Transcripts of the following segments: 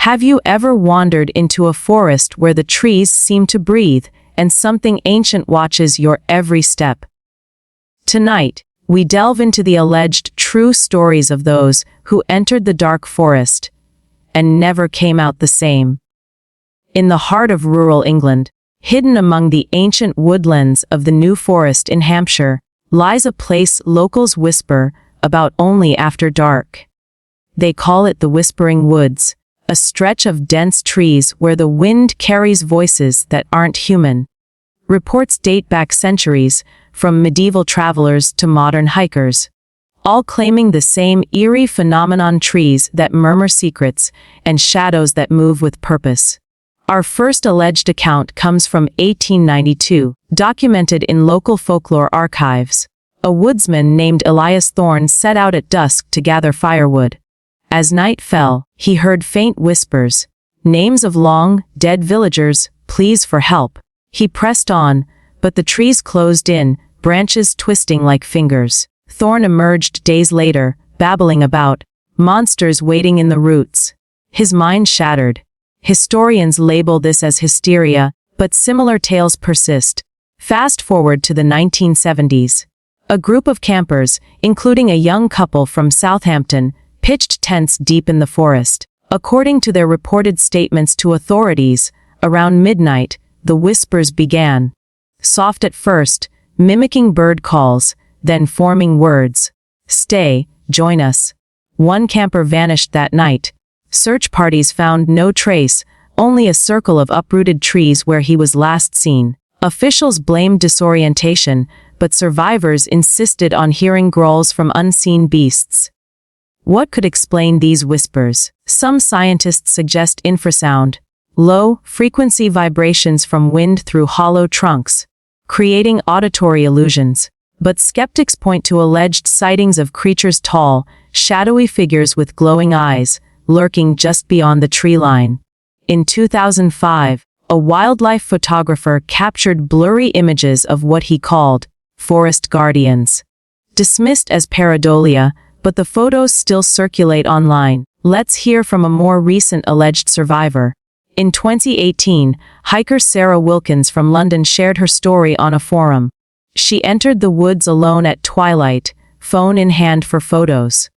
Have you ever wandered into a forest where the trees seem to breathe and something ancient watches your every step? Tonight, we delve into the alleged true stories of those who entered the dark forest and never came out the same. In the heart of rural England, hidden among the ancient woodlands of the New Forest in Hampshire, lies a place locals whisper about only after dark. They call it the Whispering Woods, a stretch of dense trees where the wind carries voices that aren't human. Reports date back centuries, from medieval travelers to modern hikers, all claiming the same eerie phenomenon: trees that murmur secrets and shadows that move with purpose. Our first alleged account comes from 1892, documented in local folklore archives. A woodsman named Elias Thorne set out at dusk to gather firewood. As night fell, he heard faint whispers, names of long, dead villagers, pleas for help. He pressed on, but the trees closed in, branches twisting like fingers. Thorne emerged days later, babbling about monsters waiting in the roots. His mind shattered. Historians label this as hysteria, but similar tales persist. Fast forward to the 1970s. A group of campers, including a young couple from Southampton, pitched tents deep in the forest. According to their reported statements to authorities, around midnight, the whispers began. Soft at first, mimicking bird calls, then forming words. "Stay, join us." One camper vanished that night. Search parties found no trace, only a circle of uprooted trees where he was last seen. Officials blamed disorientation, but survivors insisted on hearing growls from unseen beasts. What could explain these whispers? Some scientists suggest infrasound, low-frequency vibrations from wind through hollow trunks, creating auditory illusions. But skeptics point to alleged sightings of creatures tall, shadowy figures with glowing eyes, lurking just beyond the tree line. In 2005, a wildlife photographer captured blurry images of what he called forest guardians. Dismissed as pareidolia, but the photos still circulate online. Let's hear from a more recent alleged survivor. In 2018, hiker Sarah Wilkins from London shared her story on a forum. She entered the woods alone at twilight, phone in hand for photos.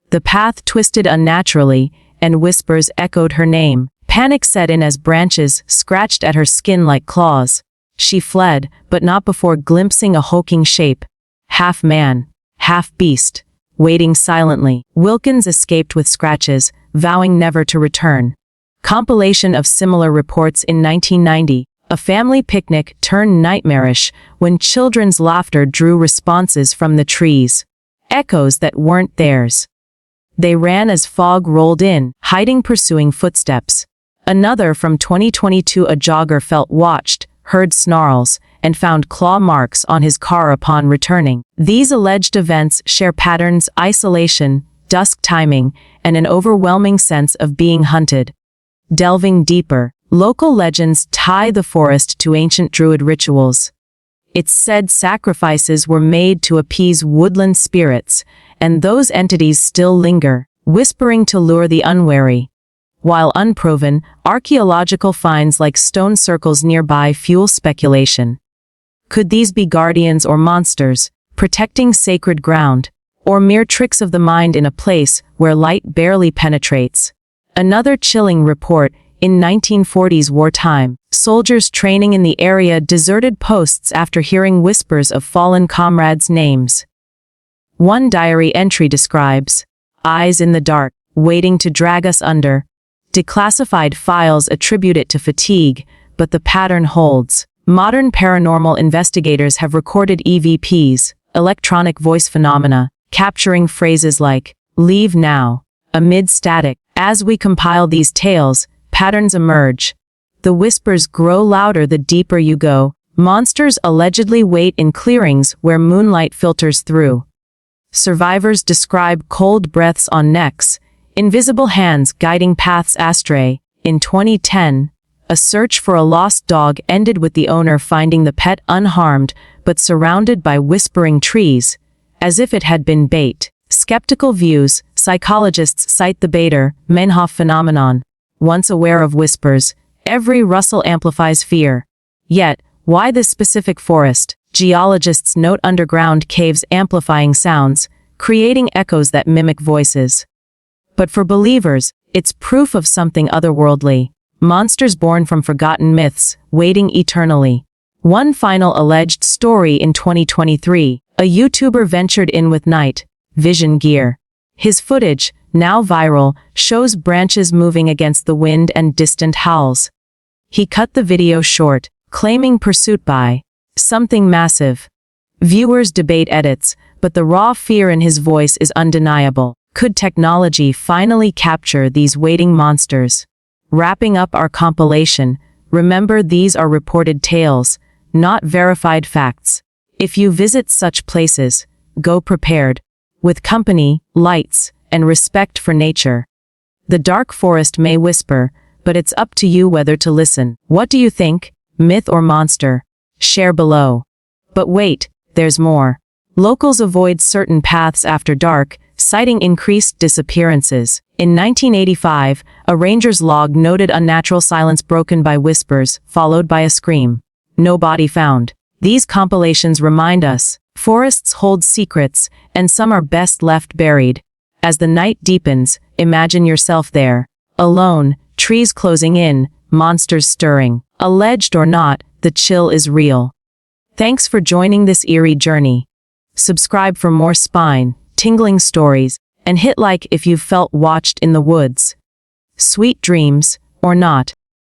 The path twisted unnaturally, and whispers echoed her name. Panic set in as branches scratched at her skin like claws. She fled, but not before glimpsing a hulking shape, half man, half beast, waiting silently. Wilkins escaped with scratches, vowing never to return. Compilation of similar reports in 1990. A family picnic turned nightmarish when children's laughter drew responses from the trees, echoes that weren't theirs. They ran as fog rolled in, hiding pursuing footsteps. Another from 2022, a jogger felt watched, heard snarls, and found claw marks on his car upon returning. These alleged events share patterns: isolation, dusk timing, and an overwhelming sense of being hunted. Delving deeper, local legends tie the forest to ancient Druid rituals. It's said sacrifices were made to appease woodland spirits, and those entities still linger, whispering to lure the unwary. While unproven, archaeological finds like stone circles nearby fuel speculation. Could these be guardians or monsters, protecting sacred ground, or mere tricks of the mind in a place where light barely penetrates? Another chilling report: in 1940s wartime, soldiers training in the area deserted posts after hearing whispers of fallen comrades' names. One diary entry describes, "Eyes in the dark, waiting to drag us under." Declassified files attribute it to fatigue, but the pattern holds. Modern paranormal investigators have recorded EVPs, electronic voice phenomena, capturing phrases like, "Leave now," amid static. As we compile these tales, patterns emerge. The whispers grow louder the deeper you go. Monsters allegedly wait in clearings where moonlight filters through. Survivors describe cold breaths on necks, invisible hands guiding paths astray. In 2010, a search for a lost dog ended with the owner finding the pet unharmed but surrounded by whispering trees, as if it had been bait. Skeptical views: psychologists cite the Bader-Meinhof phenomenon, once aware of whispers, every rustle amplifies fear. Yet, why this specific forest? Geologists note underground caves amplifying sounds, creating echoes that mimic voices. But for believers, it's proof of something otherworldly. Monsters born from forgotten myths, waiting eternally. One final alleged story in 2023, a YouTuber ventured in with night vision gear. His footage, now viral, shows branches moving against the wind and distant howls. He cut the video short, claiming pursuit by something massive. Viewers debate edits, but the raw fear in his voice is undeniable. Could technology finally capture these waiting monsters? Wrapping up our compilation, remember these are reported tales, not verified facts. If you visit such places, go prepared, with company, lights, and respect for nature. The dark forest may whisper, but it's up to you whether to listen. What do you think, myth or monster? Share below. But wait, there's more. Locals avoid certain paths after dark, citing increased disappearances. In 1985, a ranger's log noted unnatural silence broken by whispers, followed by a scream. No body found. These compilations remind us, forests hold secrets, and some are best left buried. As the night deepens, imagine yourself there. Alone, trees closing in, monsters stirring. Alleged or not, the chill is real. Thanks for joining this eerie journey. Subscribe for more spine-tingling stories, and hit like if you've felt watched in the woods. Sweet dreams, or not.